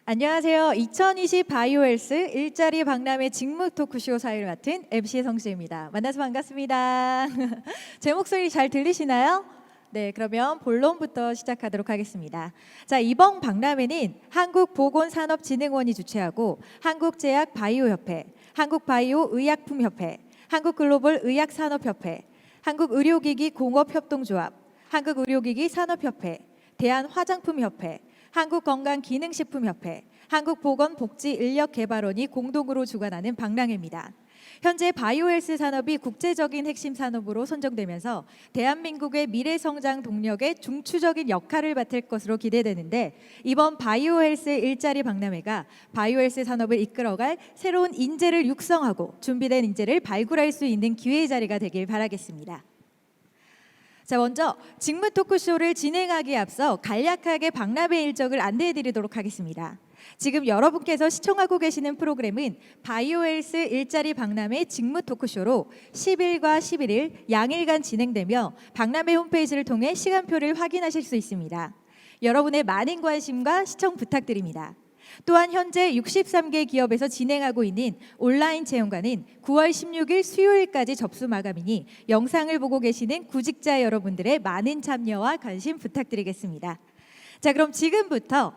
안녕하세요. 2020 바이오헬스 일자리 박람회 직무 토크쇼 사회를 맡은 MC 성수입니다. 만나서 반갑습니다. 제 목소리 잘 들리시나요? 네, 그러면 본론부터 시작하도록 하겠습니다. 자, 이번 박람회는 한국보건산업진흥원이 주최하고 한국제약바이오협회, 한국바이오의약품협회, 한국글로벌의학산업협회, 한국의료기기공업협동조합, 한국의료기기산업협회, 대한화장품협회, 한국건강기능식품협회, 한국보건복지인력개발원이 공동으로 주관하는 박람회입니다. 현재 바이오헬스 산업이 국제적인 핵심 산업으로 선정되면서 대한민국의 미래 성장 동력의 중추적인 역할을 맡을 것으로 기대되는데, 이번 바이오헬스 일자리 박람회가 바이오헬스 산업을 이끌어갈 새로운 인재를 육성하고 준비된 인재를 발굴할 수 있는 기회의 자리가 되길 바라겠습니다. 자, 먼저 직무 토크쇼를 진행하기에 앞서 간략하게 박람회 일정을 안내해드리도록 하겠습니다. 지금 여러분께서 시청하고 계시는 프로그램은 바이오헬스 일자리 박람회 직무 토크쇼로 10일과 11일 양일간 진행되며 박람회 홈페이지를 통해 시간표를 확인하실 수 있습니다. 여러분의 많은 관심과 시청 부탁드립니다. 또한 현재 63개 기업에서 진행하고 있는 온라인 채용관은 9월 16일 수요일까지 접수 마감이니 영상을 보고 계시는 구직자 여러분들의 많은 참여와 관심 부탁드리겠습니다. 자, 그럼 지금부터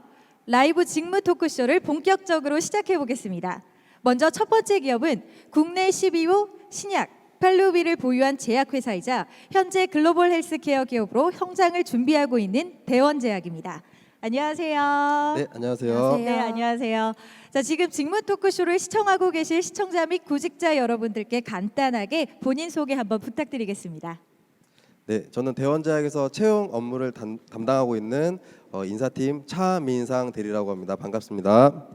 라이브 직무 토크쇼를 본격적으로 시작해 보겠습니다. 먼저 첫 번째 기업은 국내 12호 신약 팔루비를 보유한 제약회사이자 현재 글로벌 헬스케어 기업으로 성장을 준비하고 있는 대원제약입니다. 안녕하세요. 네, 안녕하세요. 네, 안녕하세요. 자, 지금 직무 토크쇼를 시청하고 계실 시청자 및 구직자 여러분들께 간단하게 본인 소개 한번 부탁드리겠습니다. 네, 저는 대원제약에서 채용 업무를 담당하고 있는 인사팀 차민상 대리라고 합니다. 반갑습니다.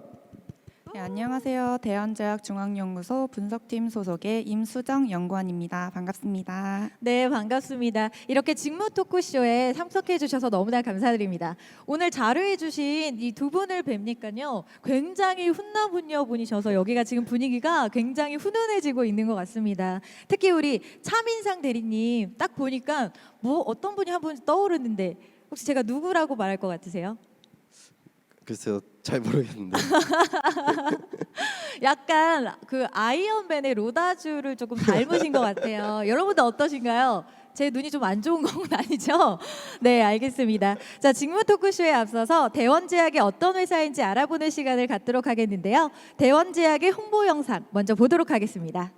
네, 안녕하세요. 대한제약 중앙연구소 분석팀 소속의 임수정 연구원입니다. 반갑습니다. 네, 반갑습니다. 이렇게 직무 토크쇼에 참석해 주셔서 너무나 감사드립니다. 오늘 자료해 주신 이 두 분을 뵙니까요, 굉장히 훈남훈녀 분이셔서 여기가 지금 분위기가 굉장히 훈훈해지고 있는 것 같습니다. 특히 우리 차민상 대리님 딱 보니까 뭐 어떤 분이 한 분 떠오르는데 혹시 제가 누구라고 말할 것 같으세요? 글쎄요, 잘 모르겠는데. 약간 그 아이언맨의 로다주를 조금 닮으신 것 같아요. 여러분들 어떠신가요? 제 눈이 좀 안 좋은 건 아니죠? 네, 알겠습니다. 자, 직무 토크쇼에 앞서서 대원제약이 어떤 회사인지 알아보는 시간을 갖도록 하겠는데요. 대원제약의 홍보 영상 먼저 보도록 하겠습니다.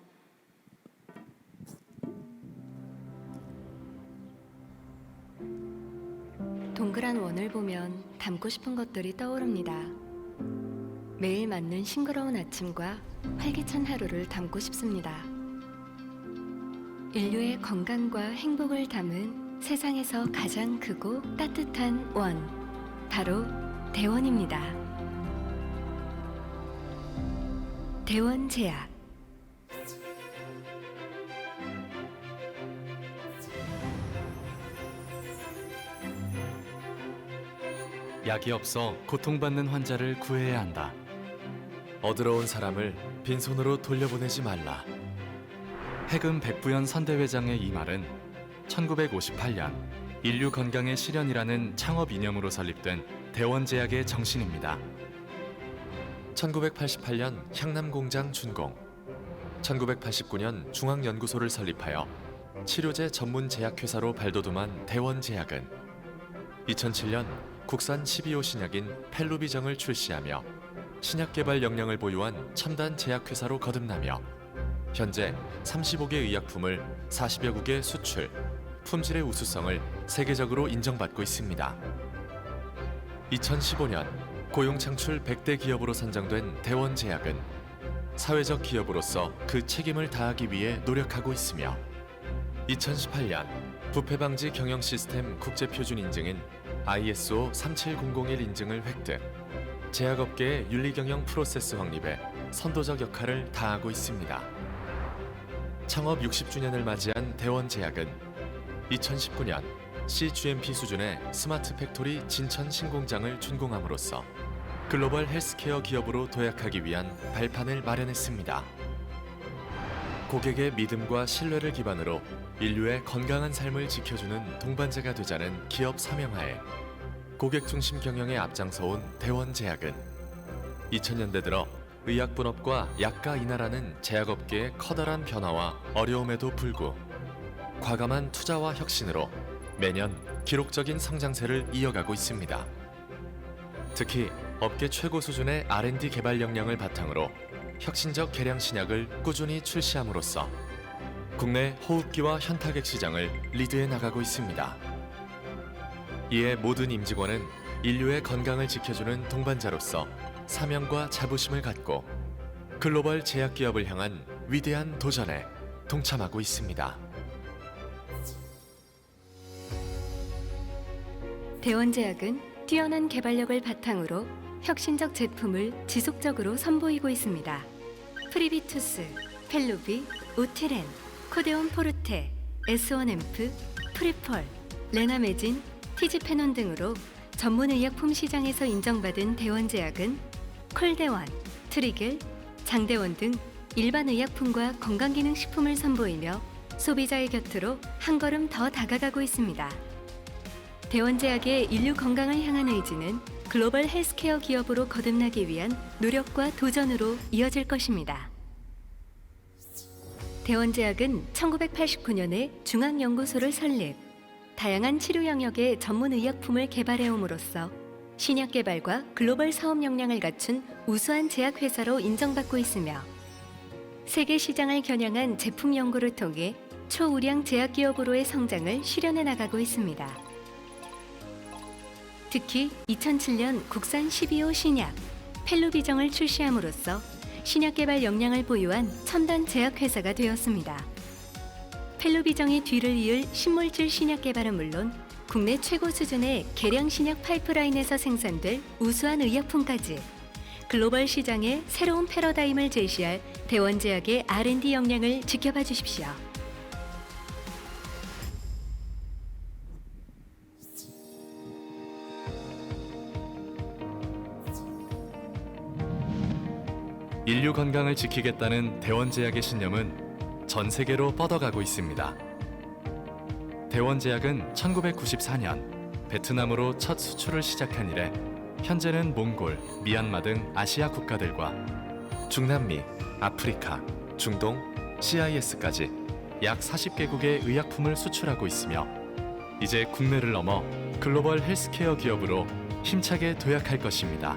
동그란 원을 보면 담고 싶은 것들이 떠오릅니다. 매일 맞는 싱그러운 아침과 활기찬 하루를 담고 싶습니다. 인류의 건강과 행복을 담은 세상에서 가장 크고 따뜻한 원, 바로 대원입니다. 대원제약. 약이 없어 고통받는 환자를 구해야 한다. 어드러운 사람을 빈손으로 돌려보내지 말라. 해금 백부연 선대회장의 이 말은 1958년 인류 건강의 실현이라는 창업 이념으로 설립된 대원제약의 정신입니다. 1988년 향남공장 준공, 1989년 중앙연구소를 설립하여 치료제 전문 제약회사로 발돋움한 대원제약은 2007년 국산 12호 신약인 펠루비정을 출시하며 신약 개발 역량을 보유한 첨단 제약회사로 거듭나며 현재 35개 의약품을 40여 국에 수출, 품질의 우수성을 세계적으로 인정받고 있습니다. 2015년 고용창출 100대 기업으로 선정된 대원제약은 사회적 기업으로서 그 책임을 다하기 위해 노력하고 있으며 2018년 부패방지 경영 시스템 국제표준 인증인 ISO 37001 인증을 획득, 제약업계의 윤리경영 프로세스 확립에 선도적 역할을 다하고 있습니다. 창업 60주년을 맞이한 대원제약은 2019년 CGMP 수준의 스마트 팩토리 진천 신공장을 준공함으로써 글로벌 헬스케어 기업으로 도약하기 위한 발판을 마련했습니다. 고객의 믿음과 신뢰를 기반으로 인류의 건강한 삶을 지켜주는 동반자가 되자는 기업 사명하에 고객 중심 경영에 앞장서온 대원제약은 2000년대 들어 의약 분업과 약가 인하라는 제약업계의 커다란 변화와 어려움에도 불구 과감한 투자와 혁신으로 매년 기록적인 성장세를 이어가고 있습니다. 특히 업계 최고 수준의 R&D 개발 역량을 바탕으로 혁신적 개량 신약을 꾸준히 출시함으로써 국내 호흡기와 현타객 시장을 리드해 나가고 있습니다. 이에 모든 임직원은 인류의 건강을 지켜주는 동반자로서 사명과 자부심을 갖고 글로벌 제약기업을 향한 위대한 도전에 동참하고 있습니다. 대원제약은 뛰어난 개발력을 바탕으로 혁신적 제품을 지속적으로 선보이고 있습니다. 프리비투스, 펠루비, 오티렌, 코데온 포르테, S1앰프, 프리펄, 레나메진, 티지페논 등으로 전문 의약품 시장에서 인정받은 대원제약은 콜대원, 트리겔, 장대원 등 일반 의약품과 건강기능식품을 선보이며 소비자의 곁으로 한 걸음 더 다가가고 있습니다. 대원제약의 인류 건강을 향한 의지는 글로벌 헬스케어 기업으로 거듭나기 위한 노력과 도전으로 이어질 것입니다. 대원제약은 1989년에 중앙연구소를 설립, 다양한 치료 영역의 전문 의약품을 개발해옴으로써 신약 개발과 글로벌 사업 역량을 갖춘 우수한 제약회사로 인정받고 있으며 세계 시장을 겨냥한 제품 연구를 통해 초우량 제약기업으로의 성장을 실현해 나가고 있습니다. 특히 2007년 국산 12호 신약 펠루비정을 출시함으로써 신약 개발 역량을 보유한 첨단 제약회사가 되었습니다. 펠루비정의 뒤를 이을 신물질 신약 개발은 물론 국내 최고 수준의 개량 신약 파이프라인에서 생산될 우수한 의약품까지 글로벌 시장에 새로운 패러다임을 제시할 대원제약의 R&D 역량을 지켜봐 주십시오. 인류 건강을 지키겠다는 대원제약의 신념은 전 세계로 뻗어가고 있습니다. 대원제약은 1994년 베트남으로 첫 수출을 시작한 이래 현재는 몽골, 미얀마 등 아시아 국가들과 중남미, 아프리카, 중동, CIS까지 약 40개국의 의약품을 수출하고 있으며 이제 국내를 넘어 글로벌 헬스케어 기업으로 힘차게 도약할 것입니다.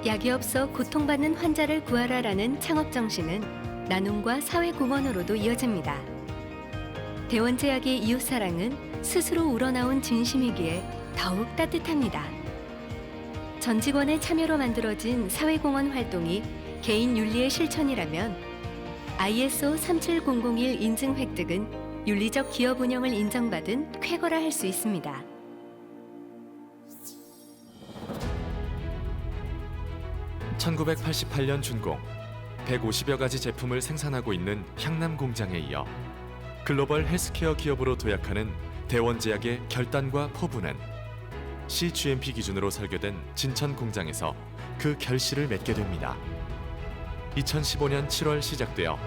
약이 없어 고통받는 환자를 구하라라는 창업 정신은 나눔과 사회 공헌으로도 이어집니다. 대원제약의 이웃사랑은 스스로 우러나온 진심이기에 더욱 따뜻합니다. 전 직원의 참여로 만들어진 사회공헌 활동이 개인 윤리의 실천이라면 ISO 37001 인증 획득은 윤리적 기업 운영을 인정받은 쾌거라 할 수 있습니다. (1988년) 준공, 150여 가지 제품을 생산하고 있는 향남 공장에 이어 글로벌 헬스케어 기업으로 도약하는 대원제약의 결단과 포부는 CGMP 기준으로 설계된 진천 공장에서 그 결실을 맺게 됩니다. 2015년 7월 시작되어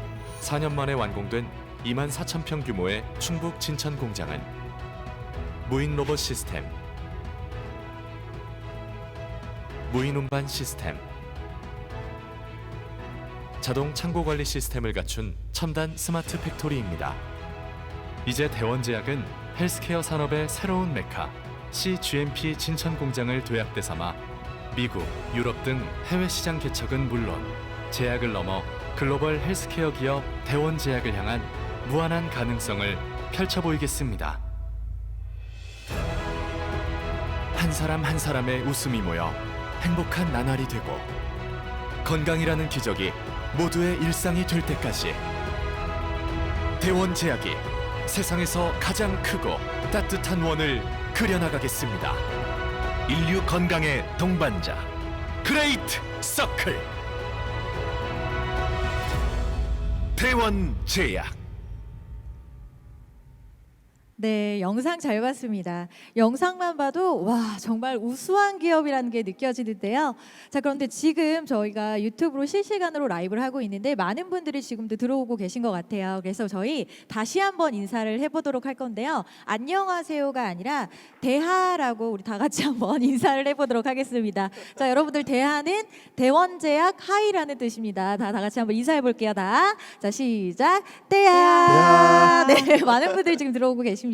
4년 만에 완공된 24,000평 규모의 충북 진천 공장은 무인 로봇 시스템, 무인 운반 시스템, 자동 창고 관리 시스템을 갖춘 첨단 스마트 팩토리입니다. 이제 대원제약은 헬스케어 산업의 새로운 메카 CGMP 진천 공장을 도약대 삼아 미국, 유럽 등 해외 시장 개척은 물론 제약을 넘어 글로벌 헬스케어 기업 대원제약을 향한 무한한 가능성을 펼쳐 보이겠습니다. 한 사람 한 사람의 웃음이 모여 행복한 나날이 되고 건강이라는 기적이 모두의 일상이 될 때까지 대원제약이 세상에서 가장 크고 따뜻한 원을 그려나가겠습니다. 인류 건강의 동반자 그레이트 서클 대원제약. 네, 영상 잘 봤습니다. 영상만 봐도 와, 정말 우수한 기업이라는 게 느껴지는데요. 자, 그런데 지금 저희가 유튜브로 실시간으로 라이브를 하고 있는데 많은 분들이 지금도 들어오고 계신 것 같아요. 그래서 저희 다시 한번 인사를 해보도록 할 건데요. 안녕하세요가 아니라 대하라고 우리 다 같이 한번 인사를 해보도록 하겠습니다. 자, 여러분들 대하는 대원제약 하이라는 뜻입니다. 다 같이 한번 인사해 볼게요. 다. 자, 시작. 대하. 네, 많은 분들이 지금 들어오고 계십니다.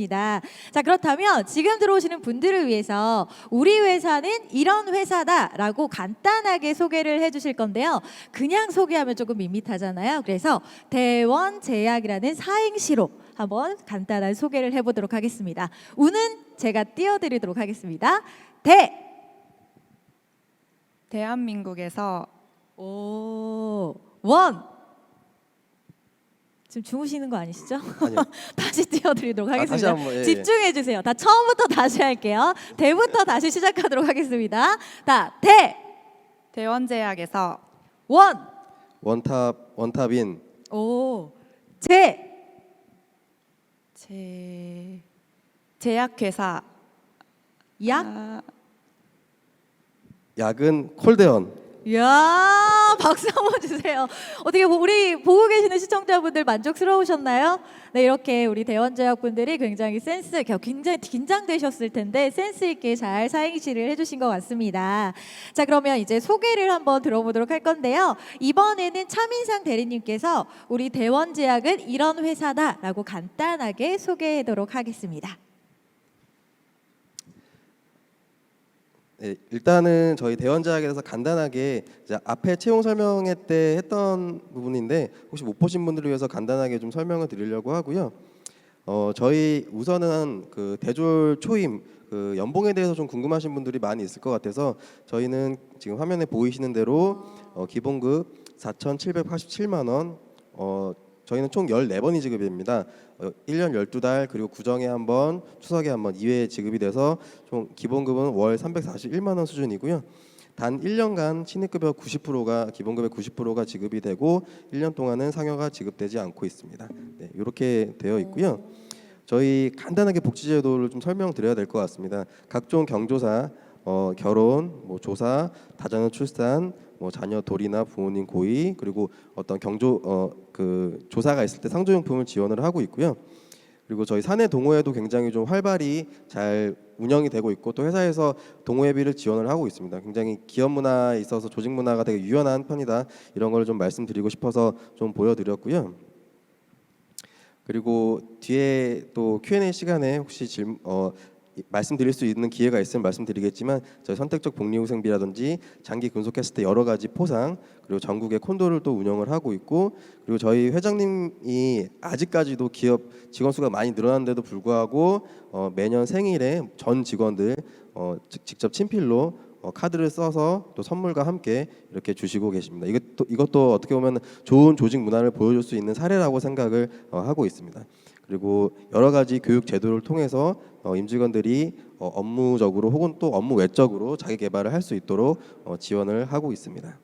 자, 그렇다면 지금 들어오시는 분들을 위해서 우리 회사는 이런 회사다라고 간단하게 소개를 해주실 건데요. 그냥 소개하면 조금 밋밋하잖아요. 그래서 대원제약이라는 사행시로 한번 간단한 소개를 해보도록 하겠습니다. 우는 제가 띄워드리도록 하겠습니다. 대한민국에서 원. 지금 주무시는 거 아니시죠? 아니요. 다시 띄워드리도록 다시 하겠습니다. 한번, 예, 예. 집중해 주세요. 다 처음부터 다시 할게요. 대부터 다시 시작하도록 하겠습니다. 자, 대, 대원제약에서 원, 원탑인 제, 제약회사 약. 약은 콜대원. 이야, 박수 한번 주세요. 어떻게 우리 보고 계시는 시청자분들 만족스러우셨나요? 네, 이렇게 우리 대원제약 분들이 굉장히 굉장히 긴장되셨을 텐데 센스 있게 잘 사행시를 해주신 것 같습니다. 자, 그러면 이제 소개를 한번 들어보도록 할 건데요. 이번에는 차민상 대리님께서 우리 대원제약은 이런 회사다라고 간단하게 소개하도록 하겠습니다. 네, 일단은 저희 대원제약에 대해서 간단하게 이제 앞에 채용 설명회 때 했던 부분인데 혹시 못 보신 분들을 위해서 간단하게 좀 설명을 드리려고 하고요. 저희 우선은 그 대졸 초임 그 연봉에 대해서 좀 궁금하신 분들이 많이 있을 것 같아서 저희는 지금 화면에 보이시는 대로 기본급 4,787만 원. 저희는 총 14번이 지급이 됩니다. 1년 12달 그리고 구정에 한 번, 추석에 한 번 2회 지급이 돼서 총 기본급은 월 341만 원 수준이고요. 단 1년간 신입급여 90%가 기본급의 90%가 지급이 되고 1년 동안은 상여가 지급되지 않고 있습니다. 네, 이렇게 되어 있고요. 저희 간단하게 복지제도를 좀 설명드려야 될 것 같습니다. 각종 경조사, 결혼, 뭐 조사, 다자녀 출산, 뭐 자녀 돌이나 부모님 고의 그리고 어떤 그 조사가 있을 때 상조용품을 지원을 하고 있고요. 그리고 저희 사내 동호회도 굉장히 좀 활발히 잘 운영이 되고 있고 또 회사에서 동호회비를 지원을 하고 있습니다. 굉장히 기업 문화에 있어서 조직 문화가 되게 유연한 편이다. 이런 걸 좀 말씀드리고 싶어서 좀 보여드렸고요. 그리고 뒤에 또 Q&A 시간에 혹시 말씀드릴 수 있는 기회가 있으면 말씀드리겠지만 저희 선택적 복리후생비라든지 장기 근속했을 때 여러 가지 포상 그리고 전국에 콘도를 또 운영을 하고 있고 그리고 저희 회장님이 아직까지도 기업 직원 수가 많이 늘어났는데도 불구하고 매년 생일에 전 직원들 직접 친필로 카드를 써서 또 선물과 함께 이렇게 주시고 계십니다. 이것도 어떻게 보면 좋은 조직 문화를 보여줄 수 있는 사례라고 생각을 하고 있습니다. 그리고 여러 가지 교육 제도를 통해서 임직원들이 업무적으로 혹은 또 업무 외적으로 자기 개발을 할 수 있도록 지원을 하고 있습니다.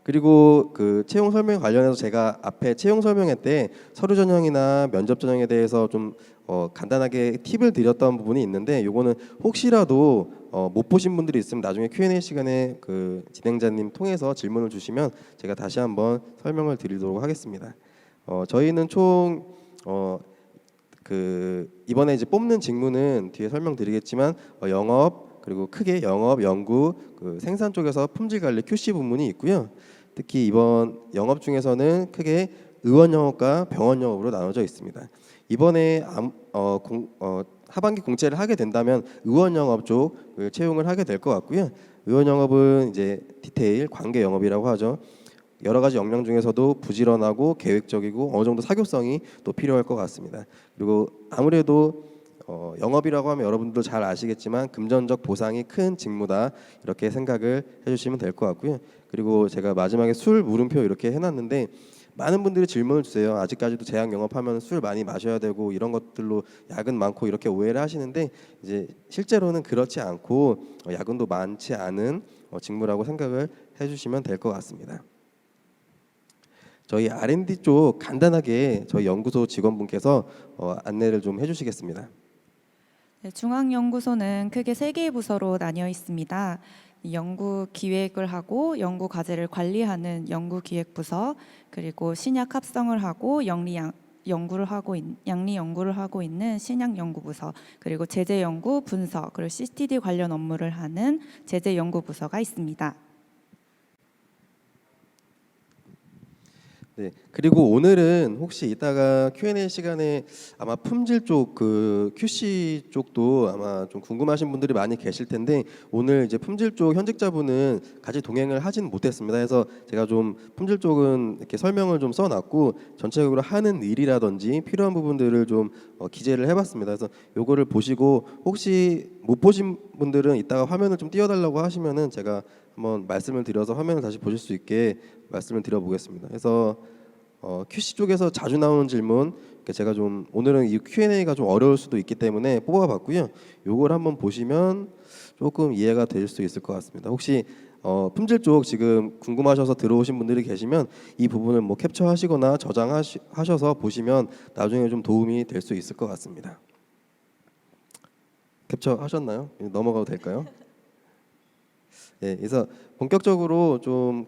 그리고 그 채용 설명 관련해서 제가 앞에 채용 설명회 때 서류 전형이나 면접 전형에 대해서 좀 간단하게 팁을 드렸던 부분이 있는데 이거는 혹시라도 못 보신 분들이 있으면 나중에 Q&A 시간에 그 진행자님 통해서 질문을 주시면 제가 다시 한번 설명을 드리도록 하겠습니다. 저희는 총 이번에 이제 뽑는 직무는 뒤에 설명드리겠지만 영업 그리고 크게 영업, 연구, 그 생산 쪽에서 품질 관리 QC 부문이 있고요. 특히 이번 영업 중에서는 크게 의원 영업과 병원 영업으로 나눠져 있습니다. 이번에 하반기 공채를 하게 된다면 의원 영업 쪽을 채용을 하게 될 것 같고요. 의원 영업은 이제 디테일 관계 영업이라고 하죠. 여러 가지 역량 중에서도 부지런하고 계획적이고 어느 정도 사교성이 또 필요할 것 같습니다. 그리고 아무래도 영업이라고 하면 여러분도 잘 아시겠지만 금전적 보상이 큰 직무다 이렇게 생각을 해주시면 될 것 같고요. 그리고 제가 마지막에 술 물음표 이렇게 해놨는데 많은 분들이 질문을 주세요. 아직까지도 제약 영업하면 술 많이 마셔야 되고 이런 것들로 야근 많고 이렇게 오해를 하시는데 이제 실제로는 그렇지 않고 야근도 많지 않은 직무라고 생각을 해주시면 될 것 같습니다. 저희 R&D 쪽 간단하게 저희 연구소 직원분께서 안내를 좀 해주시겠습니다. 네, 중앙연구소는 크게 세 개의 부서로 나뉘어 있습니다. 연구 기획을 하고 연구 과제를 관리하는 연구기획부서, 그리고 신약 합성을 하고 양리 연구를 하고 있는 신약연구부서, 그리고 제재연구 분석, 그리고 CTD 관련 업무를 하는 제재연구부서가 있습니다. 네, 그리고 오늘은 혹시 이따가 Q&A 시간에 아마 품질 쪽 그 QC 쪽도 아마 좀 궁금하신 분들이 많이 계실 텐데 오늘 이제 품질 쪽 현직자분은 같이 동행을 하진 못했습니다. 해서 제가 좀 품질 쪽은 이렇게 설명을 좀 써놨고 전체적으로 하는 일이라든지 필요한 부분들을 좀 기재를 해봤습니다. 그래서 요거를 보시고 혹시 못 보신 분들은 이따가 화면을 좀 띄워달라고 하시면은 제가 한번 말씀을 드려서 화면을 다시 보실 수 있게 말씀을 드려보겠습니다. 그래서 QC 쪽에서 자주 나오는 질문, 제가 좀 오늘은 이 Q&A가 좀 어려울 수도 있기 때문에 뽑아봤고요. 요걸 한번 보시면 조금 이해가 될 수 있을 것 같습니다. 혹시 품질 쪽 지금 궁금하셔서 들어오신 분들이 계시면 이 부분을 뭐 캡처하시거나 저장하셔서 보시면 나중에 좀 도움이 될 수 있을 것 같습니다. 캡처하셨나요? 넘어가도 될까요? 네, 그래서 본격적으로 좀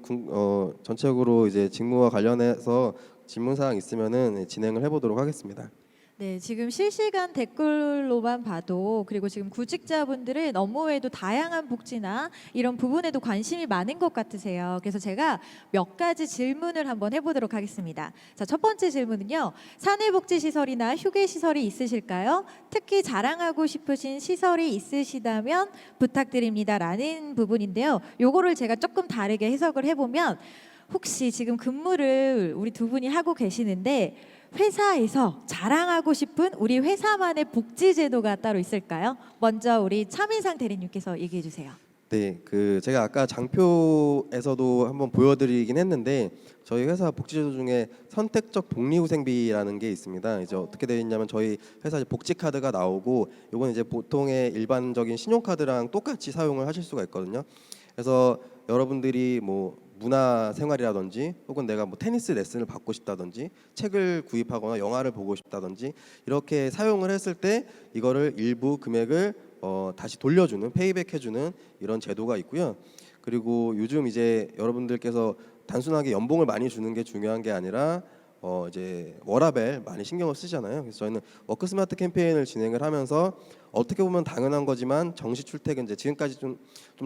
전체적으로 이제 직무와 관련해서 질문 사항 있으면은 진행을 해보도록 하겠습니다. 네, 지금 실시간 댓글로만 봐도 그리고 지금 구직자분들은 업무 외에도 다양한 복지나 이런 부분에도 관심이 많은 것 같으세요. 그래서 제가 몇 가지 질문을 한번 해보도록 하겠습니다. 자, 첫 번째 질문은요. 사내복지시설이나 휴게시설이 있으실까요? 특히 자랑하고 싶으신 시설이 있으시다면 부탁드립니다라는 부분인데요. 요거를 제가 조금 다르게 해석을 해보면 혹시 지금 근무를 우리 두 분이 하고 계시는데 회사에서 자랑하고 싶은 우리 회사만의 복지 제도가 따로 있을까요? 먼저 우리 차민상 대리님께서 얘기해 주세요. 네, 그 제가 아까 장표에서도 한번 보여드리긴 했는데 저희 회사 복지제도 중에 선택적 복리후생비라는 게 있습니다. 이제 어떻게 되어 있냐면 저희 회사 복지 카드가 나오고 요건 이제 보통의 일반적인 신용카드랑 똑같이 사용을 하실 수가 있거든요. 그래서 여러분들이 뭐 문화 생활이라든지 혹은 내가 뭐 테니스 레슨을 받고 싶다든지 책을 구입하거나 영화를 보고 싶다든지 이렇게 사용을 했을 때 이거를 일부 금액을 다시 돌려주는 페이백 해주는 이런 제도가 있고요. 그리고 요즘 이제 여러분들께서 단순하게 연봉을 많이 주는 게 중요한 게 아니라 이제 워라밸 많이 신경을 쓰잖아요. 그래서 저희는 워크 스마트 캠페인을 진행을 하면서 어떻게 보면 당연한 거지만 정시 출퇴근 이제 지금까지 좀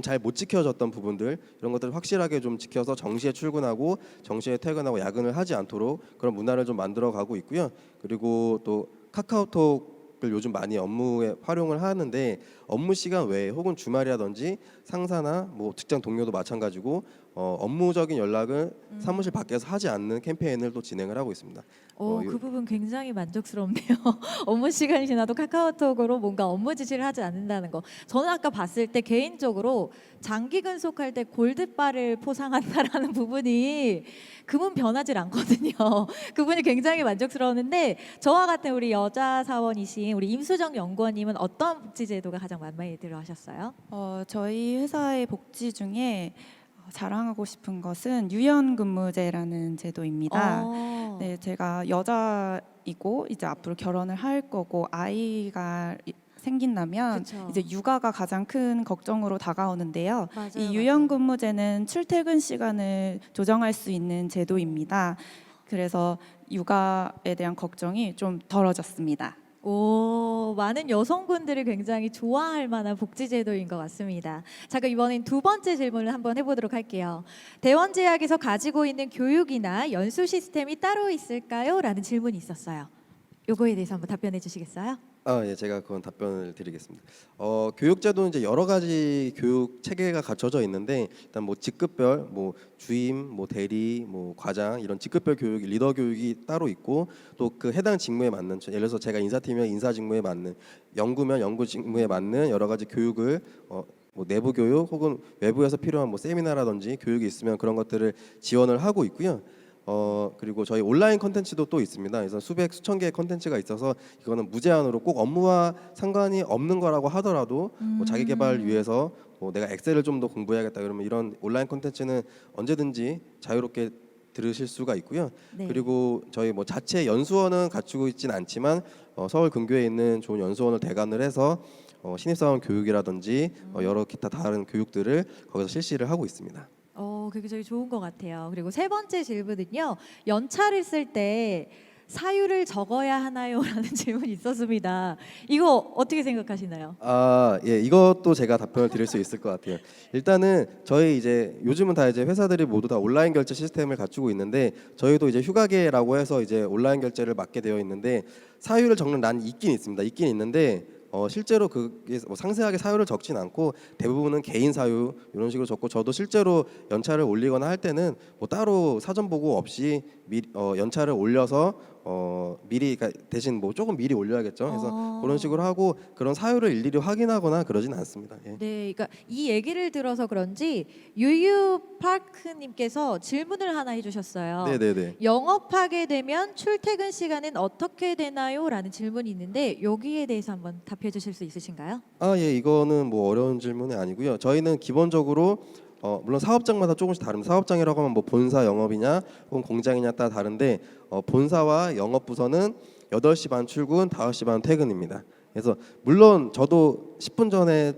잘 못 지켜졌던 부분들 이런 것들을 확실하게 좀 지켜서 정시에 출근하고 정시에 퇴근하고 야근을 하지 않도록 그런 문화를 좀 만들어 가고 있고요. 그리고 또 카카오톡을 요즘 많이 업무에 활용을 하는데 업무 시간 외에 혹은 주말이라든지 상사나 뭐 직장 동료도 마찬가지고 업무적인 연락을 사무실 밖에서 하지 않는 캠페인을 또 진행을 하고 있습니다. 그 부분 굉장히 만족스럽네요. 업무 시간이 지나도 카카오톡으로 뭔가 업무 지시를 하지 않는다는 거. 저는 아까 봤을 때 개인적으로 장기 근속할 때 골드바를 포상한다라는 부분이 그분 변하질 않거든요. 그분이 굉장히 만족스러웠는데 저와 같은 우리 여자 사원이신 우리 임수정 연구원님은 어떤 복지 제도가 가장 마음에 들어 하셨어요? 저희 회사의 복지 중에 자랑하고 싶은 것은 유연근무제라는 제도입니다. 네, 제가 여자이고 이제 앞으로 결혼을 할 거고 아이가 생긴다면 그쵸. 이제 육아가 가장 큰 걱정으로 다가오는데요. 맞아요, 이 유연근무제는 출퇴근 시간을 조정할 수 있는 제도입니다. 그래서 육아에 대한 걱정이 좀 덜어졌습니다. 많은 여성분들이 굉장히 좋아할 만한 복지 제도인 것 같습니다. 자, 그럼 이번엔 두 번째 질문을 한번 해보도록 할게요. 대원제약에서 가지고 있는 교육이나 연수 시스템이 따로 있을까요? 라는 질문이 있었어요. 요거에 대해서 한번 답변해 주시겠어요? 예, 제가 그건 답변을 드리겠습니다. 교육제도는 이제 여러 가지 교육 체계가 갖춰져 있는데 일단 뭐 직급별, 뭐 주임, 뭐 대리, 뭐 과장 이런 직급별 교육, 리더 교육이 따로 있고 또 그 해당 직무에 맞는 예를 들어서 제가 인사팀이면 인사 직무에 맞는 연구면 연구 직무에 맞는 여러 가지 교육을 뭐 내부 교육 혹은 외부에서 필요한 뭐 세미나라든지 교육이 있으면 그런 것들을 지원을 하고 있고요. 그리고 저희 온라인 컨텐츠도 또 있습니다. 그래서 수백 수천 개의 컨텐츠가 있어서 이거는 무제한으로 꼭 업무와 상관이 없는 거라고 하더라도 뭐 자기 개발을 위해서 뭐 내가 엑셀을 좀 더 공부해야겠다 그러면 이런 온라인 컨텐츠는 언제든지 자유롭게 들으실 수가 있고요. 네. 그리고 저희 뭐 자체 연수원은 갖추고 있지는 않지만 서울 근교에 있는 좋은 연수원을 대관을 해서 신입사원 교육이라든지 여러 기타 다른 교육들을 거기서 실시를 하고 있습니다. 굉장히 좋은 것 같아요. 그리고 세 번째 질문은요. 연차를 쓸 때 사유를 적어야 하나요? 라는 질문이 있었습니다. 이거 어떻게 생각하시나요? 예, 이것도 제가 답변을 드릴 수 있을 것 같아요. 일단은 저희 이제 요즘은 다 이제 회사들이 모두 다 온라인 결제 시스템을 갖추고 있는데 저희도 이제 휴가계라고 해서 이제 온라인 결제를 맡게 되어 있는데 사유를 적는 란이 있긴 있습니다. 있긴 있는데 실제로 그게 뭐 상세하게 사유를 적진 않고 대부분은 개인 사유 이런 식으로 적고 저도 실제로 연차를 올리거나 할 때는 뭐 따로 사전 보고 없이 연차를 올려서 미리 그러니까 대신 뭐 조금 미리 올려야겠죠. 그래서 그런 식으로 하고 그런 사유를 일일이 확인하거나 그러진 않습니다. 예. 네, 그러니까 이 얘기를 들어서 그런지 유유파크님께서 질문을 하나 해주셨어요. 네네네. 영업하게 되면 출퇴근 시간은 어떻게 되나요? 라는 질문이 있는데 여기에 대해서 한번 답해 주실 수 있으신가요? 예, 이거는 뭐 어려운 질문이 아니고요. 저희는 기본적으로 물론 사업장마다 조금씩 다릅니다. 사업장이라고 하면 뭐 본사 영업이냐 혹은 공장이냐 따라 다른데 본사와 영업 부서는 8시 반 출근, 5시 반 퇴근입니다. 그래서 물론 저도 10분 전에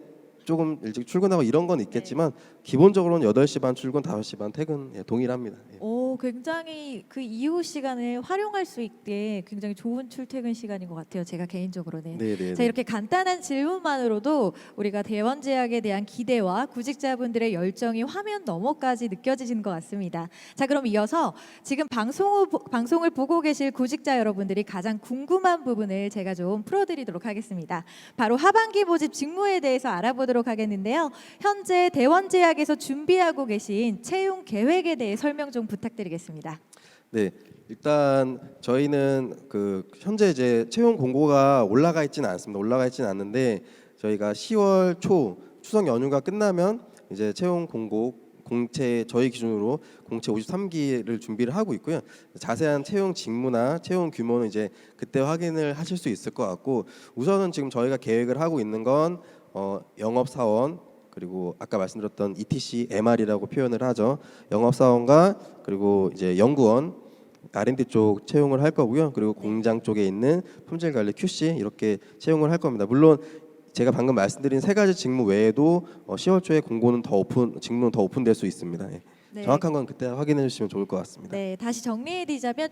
조금 일찍 출근하고 이런 건 있겠지만 기본적으로는 8시 반 출근, 5시 반 퇴근 동일합니다. 예. 굉장히 그 이후 시간을 활용할 수 있게 굉장히 좋은 출퇴근 시간인 것 같아요. 제가 개인적으로는. 네네. 자, 이렇게 간단한 질문만으로도 우리가 대원제약에 대한 기대와 구직자분들의 열정이 화면 너머까지 느껴지시는 것 같습니다. 자, 그럼 이어서 지금 방송을 보고 계실 구직자 여러분들이 가장 궁금한 부분을 제가 좀 풀어드리도록 하겠습니다. 바로 하반기 모집 직무에 대해서 알아보도록 하겠는데요. 현재 대원제약에서 준비하고 계신 채용 계획에 대해 설명 좀 부탁드리겠습니다. 네, 일단 저희는 그 현재 이제 채용 공고가 올라가 있지는 않습니다. 올라가 있지는 않는데 저희가 10월 초 추석 연휴가 끝나면 이제 채용 공고 공채 저희 기준으로 공채 53기를 준비를 하고 있고요. 자세한 채용 직무나 채용 규모는 이제 그때 확인을 하실 수 있을 것 같고 우선은 지금 저희가 계획을 하고 있는 건 영업사원 그리고 아까 말씀드렸던 ETC, MR이라고 표현을 하죠. 영업사원과 그리고 이제 연구원, R&D 쪽 채용을 할 거고요. 그리고 공장 쪽에 있는 품질관리 QC 이렇게 채용을 할 겁니다. 물론 제가 방금 말씀드린 세 가지 직무 외에도 10월 초에 공고는 직무는 더 오픈될 수 있습니다. 예. 네. 정확한 건 그때 확인해 주시면 좋을 것 같습니다. 네, 다시 정리해드리자면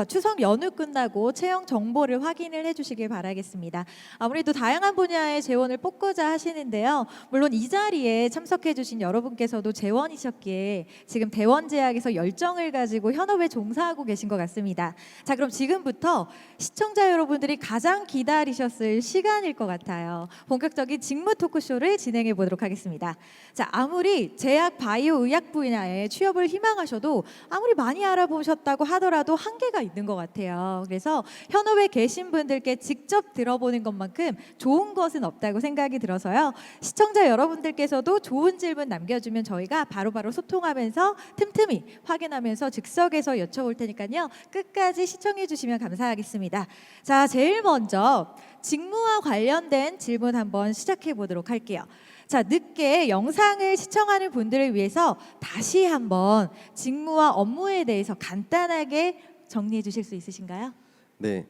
추석 연휴 끝나고 채용 정보를 확인을 해주시길 바라겠습니다. 아무래도 다양한 분야의 재원을 뽑고자 하시는데요. 물론 이 자리에 참석해주신 여러분께서도 재원이셨기에 지금 대원제약에서 열정을 가지고 현업에 종사하고 계신 것 같습니다. 자, 그럼 지금부터 시청자 여러분들이 가장 기다리셨을 시간일 것 같아요. 본격적인 직무 토크쇼를 진행해 보도록 하겠습니다. 자, 아무리 제약 바이오 의학 분야에 취업을 희망하셔도 아무리 많이 알아보셨다고 하더라도 한계가 있는 것 같아요. 그래서 현업에 계신 분들께 직접 들어보는 것만큼 좋은 것은 없다고 생각이 들어서요. 시청자 여러분들께서도 좋은 질문 남겨주면 저희가 바로바로 소통하면서 틈틈이 확인하면서 즉석에서 여쭤볼 테니까요. 끝까지 시청해 주시면 감사하겠습니다. 자, 제일 먼저 직무와 관련된 질문 한번 시작해 보도록 할게요. 자, 늦게 영상을 시청하는 분들을 위해서 다시 한번 직무와 업무에 대해서 간단하게 정리해 주실 수 있으신가요? 네,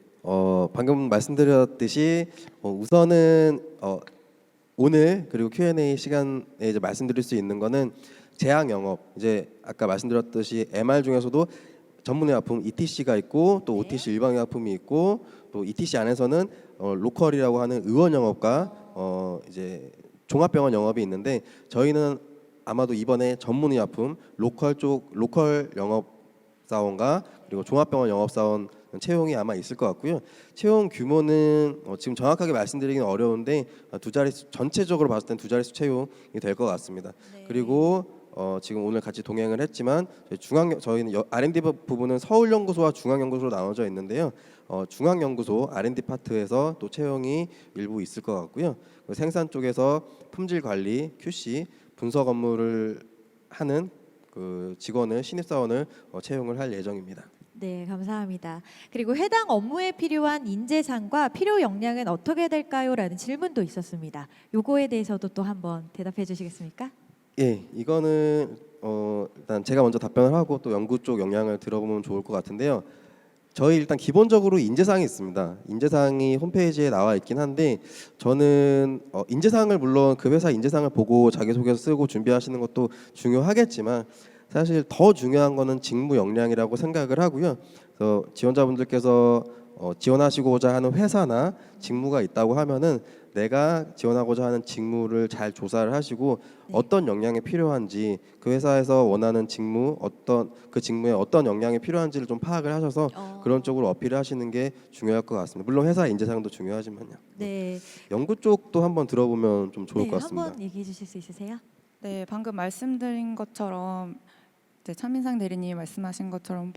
방금 말씀드렸듯이 우선은 오늘 그리고 Q&A 시간에 이제 말씀드릴 수 있는 거는 제약 영업 이제 아까 말씀드렸듯이 MR 중에서도 전문의약품 ETC가 있고 또 OTC 일반의약품이 있고 또 ETC 안에서는 로컬이라고 하는 의원 영업과 이제 종합병원 영업이 있는데 저희는 아마도 이번에 전문의약품 로컬 영업사원과 그리고 종합병원 영업사원 채용이 아마 있을 것 같고요. 채용 규모는 지금 정확하게 말씀드리기는 어려운데 두 자릿수 전체적으로 봤을 땐 두 자릿수 채용이 될 것 같습니다. 네. 그리고 지금 오늘 같이 동행을 했지만 저희는 R&D 부분은 서울연구소와 중앙연구소로 나눠져 있는데요. 중앙연구소 R&D 파트에서 또 채용이 일부 있을 것 같고요. 생산 쪽에서 품질 관리, QC, 분석 업무를 하는 그 직원을 신입사원을 채용을 할 예정입니다. 네, 감사합니다. 그리고 해당 업무에 필요한 인재상과 필요 역량은 어떻게 될까요? 라는 질문도 있었습니다. 요거에 대해서도 또 한번 대답해 주시겠습니까? 예, 이거는 일단 제가 먼저 답변을 하고 또 연구 쪽 영향을 들어보면 좋을 것 같은데요. 저희 일단 기본적으로 인재상이 있습니다. 인재상이 홈페이지에 나와 있긴 한데 저는 인재상을 물론 그 회사 인재상을 보고 자기소개서 쓰고 준비하시는 것도 중요하겠지만 사실 더 중요한 거는 직무 역량이라고 생각을 하고요. 그래서 지원자분들께서 지원하시고자 하는 회사나 직무가 있다고 하면은 내가 지원하고자 하는 직무를 잘 조사를 하시고 어떤 역량이 필요한지 그 회사에서 원하는 직무 그 직무에 어떤 역량이 필요한지를 좀 파악을 하셔서 그런 쪽으로 어필을 하시는 게 중요할 것 같습니다. 물론 회사 인재상도 중요하지만요. 네. 연구 쪽도 한번 들어보면 좀 좋을 네, 것 같습니다. 한번 얘기해 주실 수 있으세요? 네, 방금 말씀드린 것처럼 이제 차민상 대리님이 말씀하신 것처럼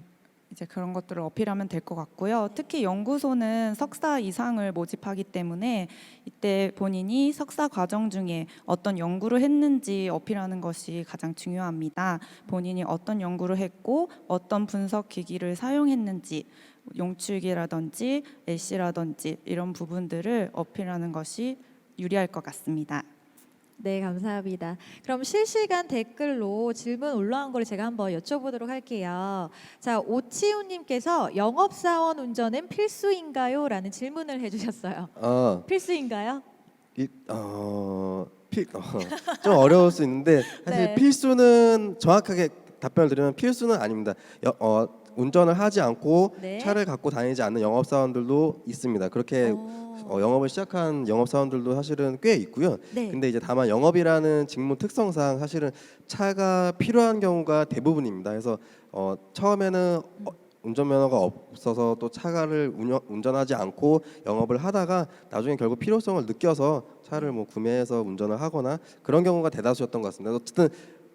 이제 그런 것들을 어필하면 될 것 같고요. 특히 연구소는 석사 이상을 모집하기 때문에 이때 본인이 석사 과정 중에 어떤 연구를 했는지 어필하는 것이 가장 중요합니다. 본인이 어떤 연구를 했고 어떤 분석 기기를 사용했는지 용출기라든지 LC라든지 이런 부분들을 어필하는 것이 유리할 것 같습니다. 네, 감사합니다. 그럼 실시간 댓글로 질문 올라온 걸 제가 한번 여쭤보도록 할게요. 자, 오치훈님께서 영업사원 운전은 필수인가요? 라는 질문을 해주셨어요. 필수인가요? 좀 어려울 수 있는데 사실 네. 필수는 정확하게 답변을 드리면 필수는 아닙니다. 운전을 하지 않고 네. 차를 갖고 다니지 않는 영업사원들도 있습니다. 그렇게 영업을 시작한 영업사원들도 사실은 꽤 있고요. 네. 근데 이제 다만 영업이라는 직무 특성상 사실은 차가 필요한 경우가 대부분입니다. 그래서 처음에는 운전면허가 없어서 또 차를 운전하지 않고 영업을 하다가 나중에 결국 필요성을 느껴서 차를 뭐 구매해서 운전을 하거나 그런 경우가 대다수였던 것 같습니다. 어쨌든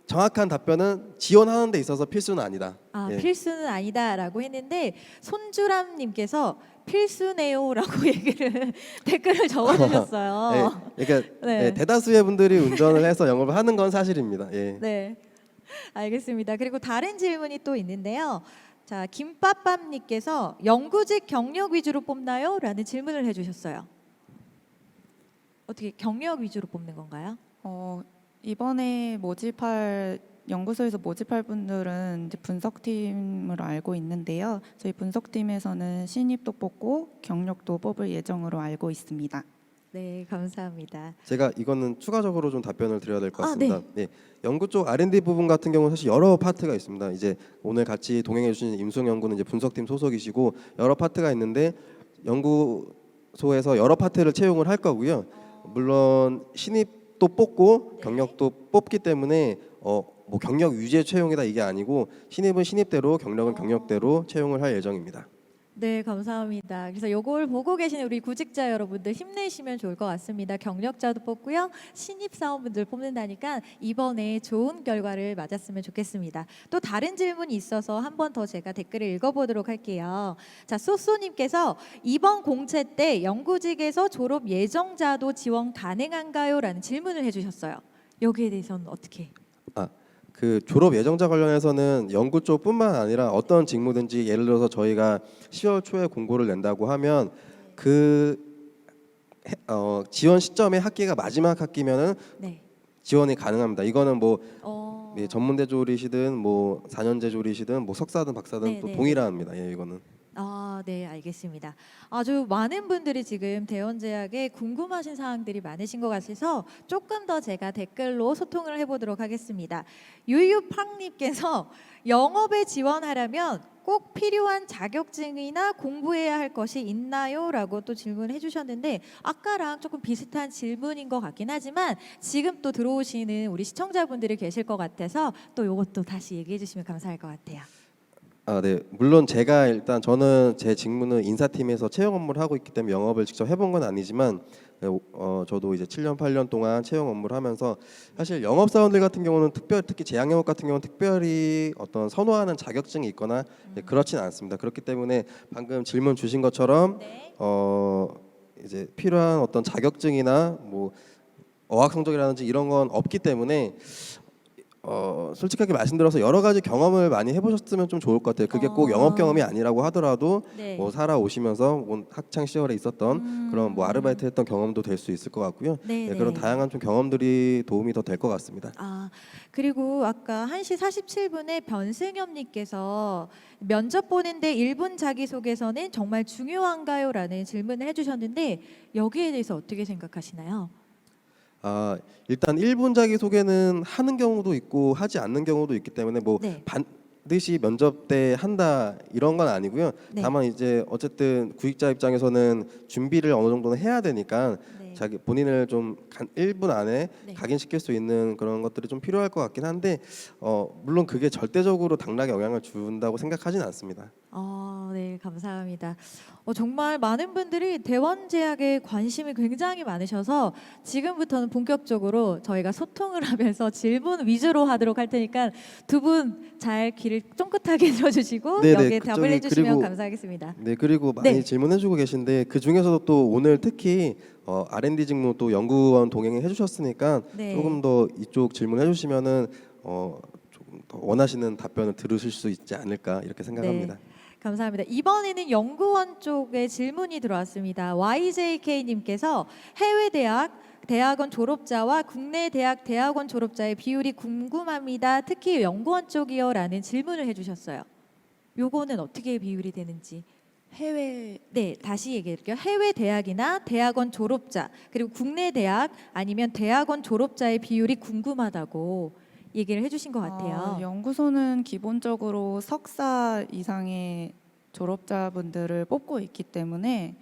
정확한 답변은 지원하는 데 있어서 필수는 아니다. 예. 필수는 아니다라고 했는데 손주람님께서 필수네요라고 얘기를 댓글을 적어주셨어요. 네, 그러니까 네. 대다수의 분들이 운전을 해서 영업을 하는 건 사실입니다. 예. 네, 알겠습니다. 그리고 다른 질문이 또 있는데요. 자, 김밥밥님께서 연구직 경력 위주로 뽑나요? 라는 질문을 해주셨어요. 어떻게 경력 위주로 뽑는 건가요? 이번에 연구소에서 모집할 분들은 이제 분석팀으로 알고 있는데요. 저희 분석팀에서는 신입도 뽑고 경력도 뽑을 예정으로 알고 있습니다. 네, 감사합니다. 제가 이거는 추가적으로 좀 답변을 드려야 될 것 같습니다. 네. 연구 쪽 R&D 부분 같은 경우는 사실 여러 파트가 있습니다. 이제 오늘 같이 동행해 주신 임수영 연구는 이제 분석팀 소속이시고 여러 파트가 있는데 연구소에서 여러 파트를 채용을 할 거고요. 물론 신입도 뽑고 경력도 뽑기 때문에 뭐 경력 유지의 채용이다 이게 아니고 신입은 신입대로 경력은 경력대로 채용을 할 예정입니다. 네, 감사합니다. 그래서 요걸 보고 계시는 우리 구직자 여러분들 힘내시면 좋을 것 같습니다. 경력자도 뽑고요. 신입 사원분들 뽑는다니까 이번에 좋은 결과를 맞았으면 좋겠습니다. 또 다른 질문이 있어서 한 번 더 제가 댓글을 읽어보도록 할게요. 자, 소소님께서 이번 공채 때 연구직에서 졸업 예정자도 지원 가능한가요? 라는 질문을 해주셨어요. 여기에 대해서는 어떻게? 그 졸업 예정자 관련해서는 연구 쪽뿐만 아니라 어떤 직무든지 예를 들어서 저희가 10월 초에 공고를 낸다고 하면 그 지원 시점에 학기가 마지막 학기면은 네. 지원이 가능합니다. 이거는 뭐 어... 전문대졸이시든 뭐 4년제졸이시든 뭐 석사든 박사든 네, 또 네. 동일합니다. 예, 이거는. 네, 알겠습니다. 아주 많은 분들이 지금 대원제약에 궁금하신 사항들이 많으신 것 같아서 조금 더 제가 댓글로 소통을 해보도록 하겠습니다. 유유팡님께서 영업에 지원하려면 꼭 필요한 자격증이나 공부해야 할 것이 있나요? 라고 또 질문해 주셨는데 아까랑 조금 비슷한 질문인 것 같긴 하지만 지금 또 들어오시는 우리 시청자분들이 계실 것 같아서 또 이것도 다시 얘기해 주시면 감사할 것 같아요. 네. 물론 저는 제 직무는 인사팀에서 채용 업무를 하고 있기 때문에 영업을 직접 해본 건 아니지만 저도 이제 7년 8년 동안 채용 업무를 하면서 사실 영업 사원들 같은 경우는 특히 제약 영업 같은 경우는 특별히 어떤 선호하는 자격증이 있거나 그렇진 않습니다. 그렇기 때문에 방금 질문 주신 것처럼 네. 이제 필요한 어떤 자격증이나 뭐 어학 성적이라든지 이런 건 없기 때문에 솔직하게 말씀드려서 여러 가지 경험을 많이 해보셨으면 좀 좋을 것 같아요. 그게 꼭 영업 경험이 아니라고 하더라도 네. 뭐 살아오시면서 뭐 학창 시절에 있었던 그런 뭐 아르바이트 했던 경험도 될 수 있을 것 같고요. 네, 네, 그런 네. 다양한 좀 경험들이 도움이 더 될 것 같습니다. 아, 그리고 아까 1시 47분에 변승엽님께서 면접 보는데 1분 자기소개서는 정말 중요한가요? 라는 질문을 해주셨는데 여기에 대해서 어떻게 생각하시나요? 일단 1분 자기소개는 하는 경우도 있고 하지 않는 경우도 있기 때문에 뭐 네. 반드시 면접 때 한다 이런 건 아니고요. 네. 다만 이제 어쨌든 구직자 입장에서는 준비를 어느 정도는 해야 되니까 네. 자기 본인을 좀 1분 안에 네. 각인시킬 수 있는 그런 것들이 좀 필요할 것 같긴 한데 물론 그게 절대적으로 당락에 영향을 준다고 생각하진 않습니다. 네, 감사합니다. 정말 많은 분들이 대원제약에 관심이 굉장히 많으셔서 지금부터는 본격적으로 저희가 소통을 하면서 질문 위주로 하도록 할 테니까 두 분 잘 귀를 쫑긋하게 들어주시고 네네, 여기에 답을 그쪽이 해주시면 그리고 감사하겠습니다. 네, 그리고 많이 네. 질문해주고 계신데 그 중에서도 또 오늘 특히 R&D 직무 또 연구원 동행해 주셨으니까 네. 조금 더 이쪽 질문해 주시면은 조금 더 원하시는 답변을 들으실 수 있지 않을까 이렇게 생각합니다. 네, 감사합니다. 이번에는 연구원 쪽에 질문이 들어왔습니다. YJK님께서 해외 대학원 졸업자와 국내 대학원 졸업자의 비율이 궁금합니다. 특히 연구원 쪽이요라는 질문을 해주셨어요. 요거는 어떻게 비율이 되는지. 네, 다시 얘기할게요. 해외 대학이나 대학원 졸업자 그리고 국내 대학 아니면 대학원 졸업자의 비율이 궁금하다고 얘기를 해주신 것 같아요. 연구소는 기본적으로 석사 이상의 졸업자분들을 뽑고 있기 때문에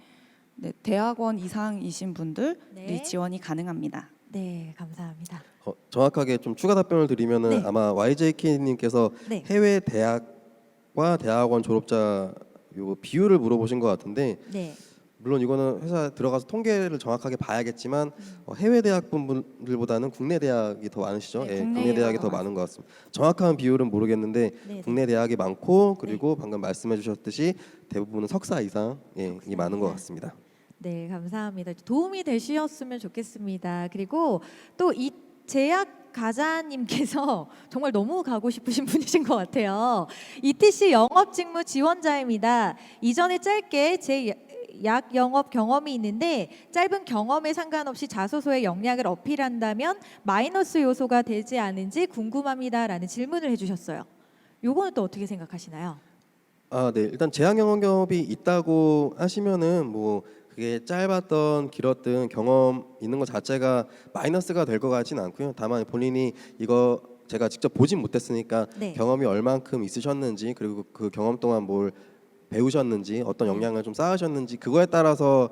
네, 대학원 이상이신 분들이 네. 지원이 가능합니다. 네, 감사합니다. 정확하게 좀 추가 답변을 드리면은 네. 아마 YJK님께서 네. 해외 대학과 대학원 졸업자 요 비율을 물어보신 것 같은데 네. 물론 이거는 회사 들어가서 통계를 정확하게 봐야겠지만 해외 대학 분들보다는 국내 대학이 더 많으시죠? 네, 예, 국내가 국내 대학이 더 더 많은 것 같습니다. 정확한 비율은 모르겠는데 네, 국내 대학이 많고 그리고 방금 말씀해주셨듯이 대부분은 석사 이상이 석사 많은 것 이상. 같습니다. 네, 감사합니다. 도움이 되셨으면 좋겠습니다. 그리고 또 이 제약 가자님께서 정말 너무 가고 싶으신 분이신 것 같아요. ETC 영업 직무 지원자입니다. 이전에 짧게 제 약 영업 경험이 있는데 짧은 경험에 상관없이 자소서에 역량을 어필한다면 마이너스 요소가 되지 않은지 궁금합니다라는 질문을 해주셨어요. 요거는 또 어떻게 생각하시나요? 네, 일단 제약 영업 경험이 있다고 하시면은 뭐 그게 짧았던 길었던 경험 있는 것 자체가 마이너스가 될 것 같지는 않고요. 다만 본인이 이거 제가 직접 보진 못했으니까 네. 경험이 얼만큼 있으셨는지 그리고 그 경험 동안 뭘 배우셨는지 어떤 역량을 좀 쌓으셨는지 그거에 따라서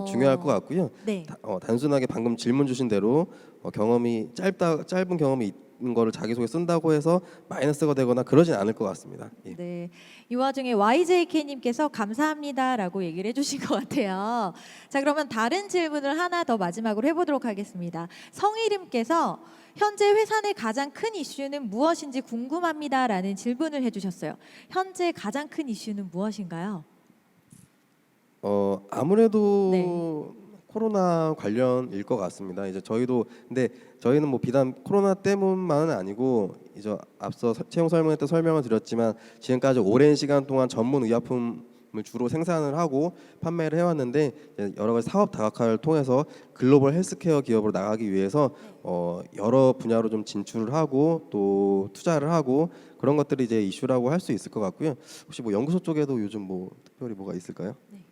중요할 것 같고요. 네. 단순하게 방금 질문 주신 대로 경험이 짧은 경험이 있는 거를 자기소개 쓴다고 해서 마이너스가 되거나 그러진 않을 것 같습니다. 예. 네. 이 와중에 YJK님께서 감사합니다라고 얘기를 해주신 것 같아요. 자, 그러면 다른 질문을 하나 더 마지막으로 해보도록 하겠습니다. 성희림께서 현재 회사 내 가장 큰 이슈는 무엇인지 궁금합니다라는 질문을 해주셨어요. 현재 가장 큰 이슈는 무엇인가요? 아무래도 네. 코로나 관련일 것 같습니다. 이제 저희도 근데 저희는 뭐 비단 코로나 때문만은 아니고 이제 앞서 채용 설명회 때 설명을 드렸지만 지금까지 오랜 시간 동안 전문 의약품을 주로 생산을 하고 판매를 해왔는데 이제 여러 가지 사업 다각화를 통해서 글로벌 헬스케어 기업으로 나가기 위해서 여러 분야로 좀 진출을 하고 또 투자를 하고 그런 것들이 이제 이슈라고 할 수 있을 것 같고요. 혹시 뭐 연구소 쪽에도 요즘 뭐 특별히 뭐가 있을까요? 네.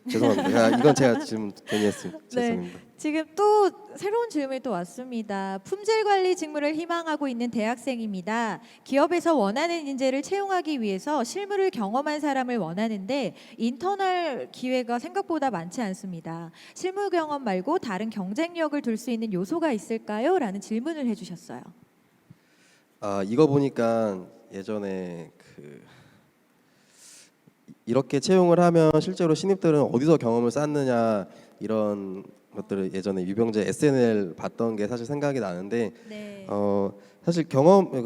죄송합니다. 이건 제가 질문 괜히 했습니다. 네. 죄송합니다. 지금 또 새로운 질문이 또 왔습니다. 품질 관리 직무를 희망하고 있는 대학생입니다. 기업에서 원하는 인재를 채용하기 위해서 실무를 경험한 사람을 원하는데 인턴할 기회가 생각보다 많지 않습니다. 실무 경험 말고 다른 경쟁력을 둘 수 있는 요소가 있을까요? 라는 질문을 해주셨어요. 이거 보니까 예전에 이렇게 채용을 하면 실제로 신입들은 어디서 경험을 쌓느냐 이런 것들을 예전에 유병재 SNL 봤던 게 사실 생각이 나는데 네. 사실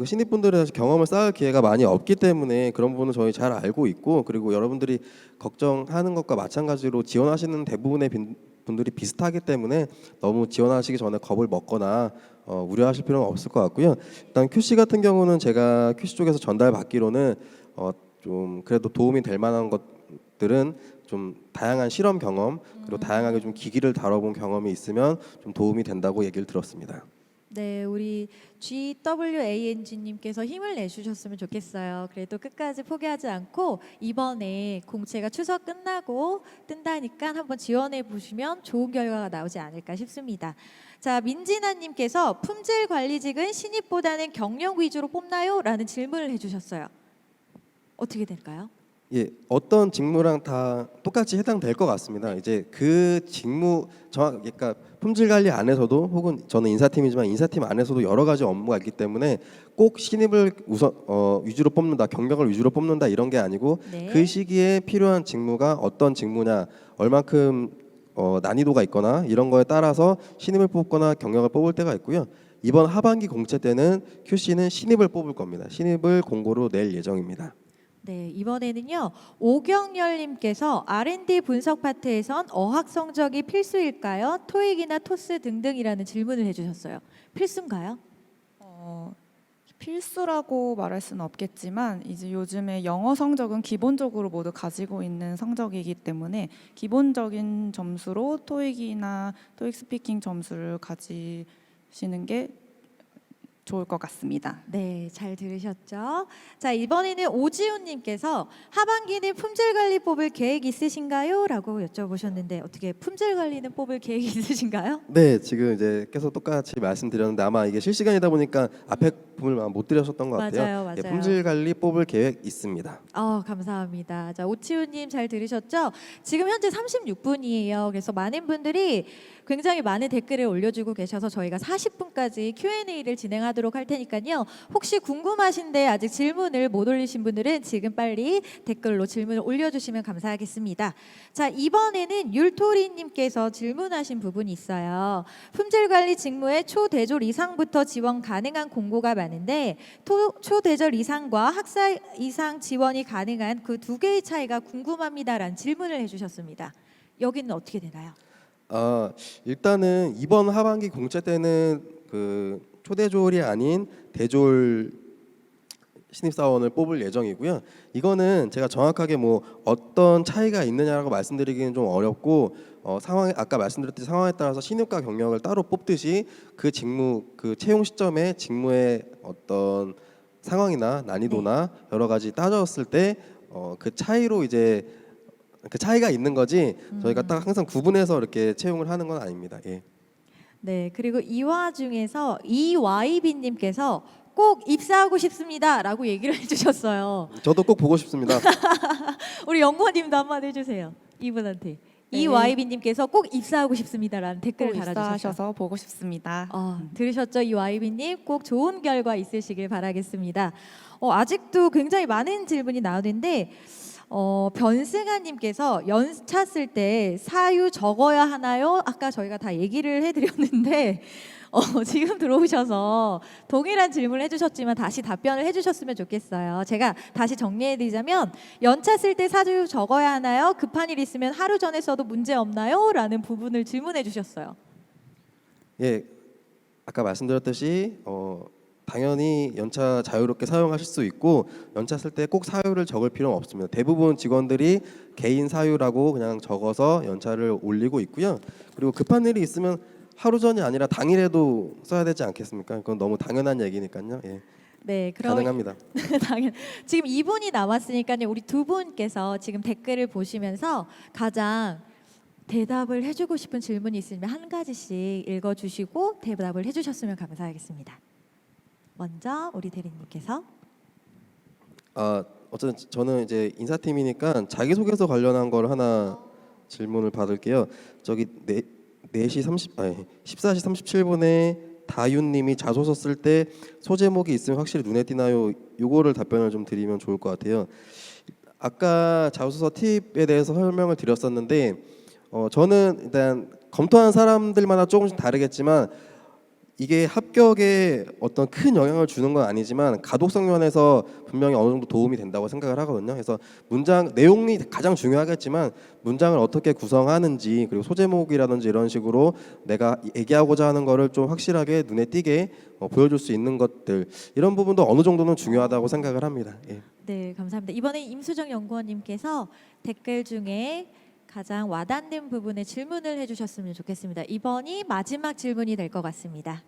신입분들은 사실 경험을 쌓을 기회가 많이 없기 때문에 그런 부분은 저희 잘 알고 있고 그리고 여러분들이 걱정하는 것과 마찬가지로 지원하시는 대부분의 분들이 비슷하기 때문에 너무 지원하시기 전에 겁을 먹거나 우려하실 필요는 없을 것 같고요. 일단 QC 같은 경우는 제가 QC 쪽에서 전달받기로는 좀 그래도 도움이 될 만한 것들은 좀 다양한 실험 경험 그리고 다양하게 좀 기기를 다뤄본 경험이 있으면 좀 도움이 된다고 얘기를 들었습니다. 네, 우리 GWANG님께서 힘을 내주셨으면 좋겠어요. 그래도 끝까지 포기하지 않고 이번에 공채가 추석 끝나고 뜬다니까 한번 지원해 보시면 좋은 결과가 나오지 않을까 싶습니다. 자, 민진아님께서 품질 관리직은 신입보다는 경력 위주로 뽑나요? 라는 질문을 해주셨어요. 어떻게 될까요? 예, 어떤 직무랑 다 똑같이 해당될 것 같습니다. 이제 그 직무 그러니까 품질 관리 안에서도 혹은 저는 인사팀이지만 인사팀 안에서도 여러 가지 업무가 있기 때문에 꼭 신입을 우선 위주로 뽑는다, 경력을 위주로 뽑는다 이런 게 아니고 네. 그 시기에 필요한 직무가 어떤 직무냐, 얼만큼 난이도가 있거나 이런 거에 따라서 신입을 뽑거나 경력을 뽑을 때가 있고요. 이번 하반기 공채 때는 QC는 신입을 뽑을 겁니다. 신입을 공고로 낼 예정입니다. 네, 이번에는요. 오경열님께서 R&D 분석 파트에선 어학 성적이 필수일까요? 토익이나 토스 등등이라는 질문을 해주셨어요. 필수인가요? 필수라고 말할 수는 없겠지만 이제 요즘에 영어 성적은 기본적으로 모두 가지고 있는 성적이기 때문에 기본적인 점수로 토익이나 토익 스피킹 점수를 가지시는 게 좋을 것 같습니다. 네, 잘 들으셨죠? 자, 이번에는 오지훈님께서 하반기는 품질 관리 뽑을 계획 있으신가요? 라고 여쭤보셨는데 어떻게 품질 관리는 뽑을 계획 있으신가요? 네, 지금 이제 계속 똑같이 말씀드렸는데 아마 이게 실시간이다 보니까 앞에 부분을 못 드렸었던 것 같아요. 맞아요, 맞아요. 예, 품질 관리 뽑을 계획 있습니다. 감사합니다. 자, 오치우님 잘 들으셨죠? 지금 현재 36분이에요. 그래서 많은 분들이 굉장히 많은 댓글을 올려주고 계셔서 저희가 40분까지 Q&A를 진행하도록 할 테니까요. 혹시 궁금하신데 아직 질문을 못 올리신 분들은 지금 빨리 댓글로 질문을 올려주시면 감사하겠습니다. 자, 이번에는 율토리님께서 질문하신 부분이 있어요. 품질관리 직무에 초대졸 이상부터 지원 가능한 공고가 많은데 초대졸 이상과 학사 이상 지원이 가능한 그 두 개의 차이가 궁금합니다라는 질문을 해주셨습니다. 여기는 어떻게 되나요? 일단은 이번 하반기 공채 때는 그 초대졸이 아닌 대졸 신입사원을 뽑을 예정이고요. 이거는 제가 정확하게 뭐 어떤 차이가 있느냐라고 말씀드리기는 좀 어렵고 상황에 아까 말씀드렸듯이 상황에 따라서 신입과 경력을 따로 뽑듯이 그 직무 그 채용 시점에 직무의 어떤 상황이나 난이도나 여러 가지 따졌을 때 그 차이로 이제 그 차이가 있는 거지 저희가 딱 항상 구분해서 이렇게 채용을 하는 건 아닙니다. 예. 네, 그리고 이 와중에서 이YB님께서 꼭 입사하고 싶습니다라고 얘기를 해주셨어요. 저도 꼭 보고 싶습니다. 우리 연구원님도 한마디 해주세요. 이분한테. 네. 이YB님께서 꼭 입사하고 싶습니다라는 댓글을 꼭 달아주셨어요. 입사하셔서 보고 싶습니다. 들으셨죠? 이YB님 꼭 좋은 결과 있으시길 바라겠습니다. 아직도 굉장히 많은 질문이 나오는데 변승아님께서 연차 쓸 때 사유 적어야 하나요? 아까 저희가 다 얘기를 해드렸는데 지금 들어오셔서 동일한 질문을 해주셨지만 다시 답변을 해주셨으면 좋겠어요. 제가 다시 정리해드리자면 연차 쓸 때 사유 적어야 하나요? 급한 일 있으면 하루 전에 써도 문제 없나요? 라는 부분을 질문해 주셨어요. 예, 아까 말씀드렸듯이 당연히 연차 자유롭게 사용하실 수 있고 연차 쓸 때 꼭 사유를 적을 필요는 없습니다. 대부분 직원들이 개인 사유라고 그냥 적어서 연차를 올리고 있고요. 그리고 급한 일이 있으면 하루 전이 아니라 당일에도 써야 되지 않겠습니까? 그건 너무 당연한 얘기니까요. 예, 네, 그럼 가능합니다. 지금 2분이 남았으니까요. 우리 두 분께서 지금 댓글을 보시면서 가장 대답을 해주고 싶은 질문이 있으면 한 가지씩 읽어주시고 대답을 해주셨으면 감사하겠습니다. 먼저 우리 대리님께서. 어쨌든 저는 이제 인사팀이니까 자기소개서 관련한 걸 하나 질문을 받을게요. 저기 14시 37분에 다윤님이 자소서 쓸 때 소제목이 있으면 확실히 눈에 띄나요? 요거를 답변을 좀 드리면 좋을 것 같아요. 아까 자소서 팁에 대해서 설명을 드렸었는데 저는 일단 검토한 사람들마다 조금씩 다르겠지만 이게 합격에 어떤 큰 영향을 주는 건 아니지만 가독성 면에서 분명히 어느 정도 도움이 된다고 생각을 하거든요. 그래서 문장 내용이 가장 중요하겠지만 문장을 어떻게 구성하는지 그리고 소제목이라든지 이런 식으로 내가 얘기하고자 하는 거를 좀 확실하게 눈에 띄게 보여줄 수 있는 것들 이런 부분도 어느 정도는 중요하다고 생각을 합니다. 예. 네, 감사합니다. 이번에 임수정 연구원님께서 댓글 중에 가장 와닿는 부분에 질문을 해주셨으면 좋겠습니다. 이번이 마지막 질문이 될 것 같습니다.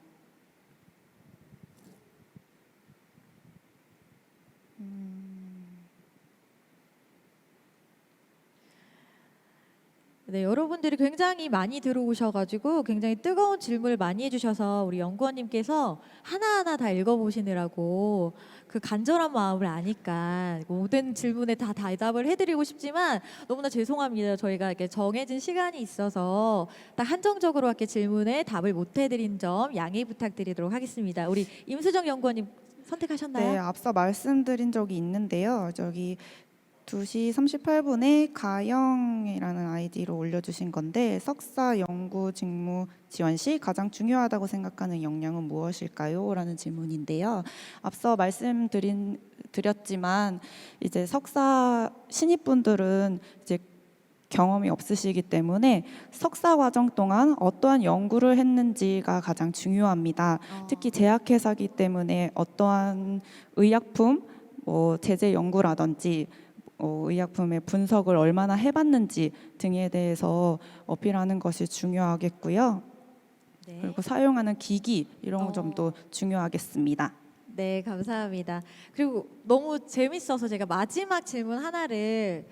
네, 여러분들이 굉장히 많이 들어오셔가지고 굉장히 뜨거운 질문을 많이 해주셔서 우리 연구원님께서 하나하나 다 읽어보시느라고 그 간절한 마음을 아니까 모든 질문에 다 대답을 해드리고 싶지만 너무나 죄송합니다. 저희가 이렇게 정해진 시간이 있어서 딱 한정적으로 이렇게 질문에 답을 못 해드린 점 양해 부탁드리도록 하겠습니다. 우리 임수정 연구원님 선택하셨나요? 네, 앞서 말씀드린 적이 있는데요. 저기 2시 38분에 가영이라는 아이디로 올려주신 건데 석사 연구 직무 지원 시 가장 중요하다고 생각하는 역량은 무엇일까요? 라는 질문인데요. 앞서 말씀드렸지만 이제 석사 신입분들은 이제 경험이 없으시기 때문에 석사 과정 동안 어떠한 연구를 했는지가 가장 중요합니다. 특히 제약회사이기 때문에 어떠한 의약품, 제재 연구라든지 의약품의 분석을 얼마나 해봤는지 등에 대해서 어필하는 것이 중요하겠고요. 네. 그리고 사용하는 기기 이런 점도 중요하겠습니다. 네, 감사합니다. 그리고 너무 재밌어서 제가 마지막 질문 하나를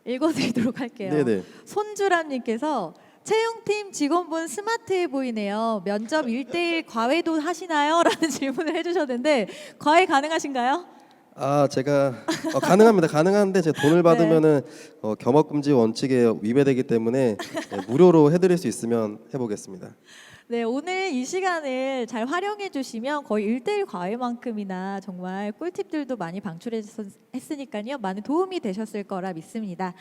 읽어드리도록 할게요. 네네. 손주람님께서 채용팀 직원분 스마트해 보이네요. 면접 1대1 과외도 하시나요? 라는 질문을 해주셨는데 과외 가능하신가요? 제가 가능합니다. 가능한데 제가 돈을 받으면은 겸업금지 원칙에 위배되기 때문에 무료로 해드릴 수 있으면 해보겠습니다. 네, 오늘 이 시간을 잘 활용해 주시면 거의 1대1 과외만큼이나 정말 꿀팁들도 많이 방출했으니까요. 많은 도움이 되셨을 거라 믿습니다.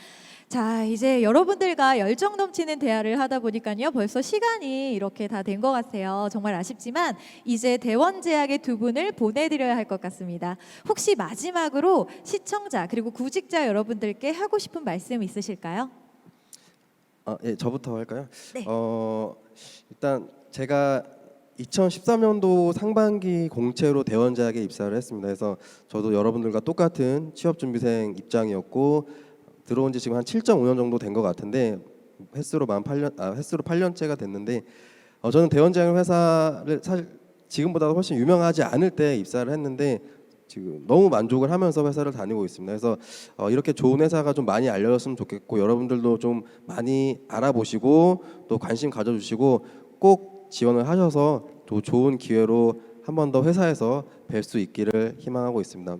자, 이제 여러분들과 열정 넘치는 대화를 하다 보니까요. 벌써 시간이 이렇게 다 된 것 같아요. 정말 아쉽지만 이제 대원제약의 두 분을 보내드려야 할 것 같습니다. 혹시 마지막으로 시청자 그리고 구직자 여러분들께 하고 싶은 말씀 있으실까요? 예, 저부터 할까요? 네. 일단 제가 2013년도 상반기 공채로 대원제약에 입사를 했습니다. 그래서 저도 여러분들과 똑같은 취업준비생 입장이었고 들어온 지 지금 한 7.5년 정도 된 것 같은데 횟수로 8년째가 됐는데 저는 대원제약 회사를 사실 지금보다 훨씬 유명하지 않을 때 입사를 했는데 지금 너무 만족을 하면서 회사를 다니고 있습니다. 그래서 이렇게 좋은 회사가 좀 많이 알려졌으면 좋겠고 여러분들도 좀 많이 알아보시고 또 관심 가져주시고 꼭 지원을 하셔서 또 좋은 기회로 한 번 더 회사에서 뵐 수 있기를 희망하고 있습니다.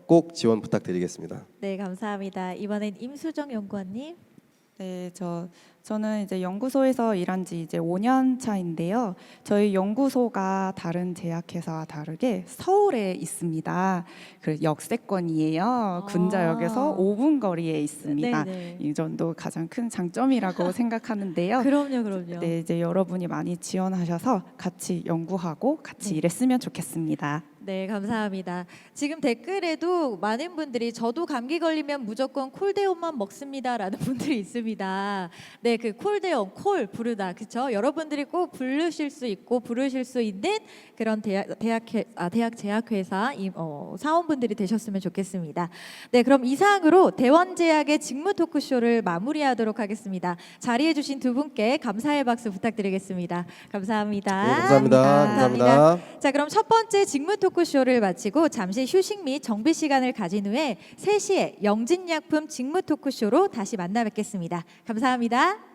꼭 지원 부탁드리겠습니다. 네, 감사합니다. 이번엔 임수정 연구원님. 네, 저는 이제 연구소에서 일한 지 이제 5년 차인데요. 저희 연구소가 다른 제약회사와 다르게 서울에 있습니다. 그 역세권이에요. 군자역에서 5분 거리에 있습니다. 네네. 이 점도 가장 큰 장점이라고 생각하는데요. 그럼요. 네, 이제 여러분이 많이 지원하셔서 같이 연구하고 같이 일했으면 좋겠습니다. 네, 감사합니다. 지금 댓글에도 많은 분들이 저도 감기 걸리면 무조건 콜데온만 먹습니다라는 분들이 있습니다. 네, 그 콜데온, 콜 부르다, 그렇죠? 여러분들이 꼭 부르실 수 있고 부르실 수 있는 그런 대학 제약회사 사원분들이 되셨으면 좋겠습니다. 네, 그럼 이상으로 대원제약의 직무 토크쇼를 마무리하도록 하겠습니다. 자리해주신 두 분께 감사의 박수 부탁드리겠습니다. 감사합니다. 네, 감사합니다. 자, 그럼 첫 번째 직무 토크쇼를 마치고 잠시 휴식 및 정비 시간을 가진 후에 3시에 영진약품 직무 토크쇼로 다시 만나 뵙겠습니다. 감사합니다.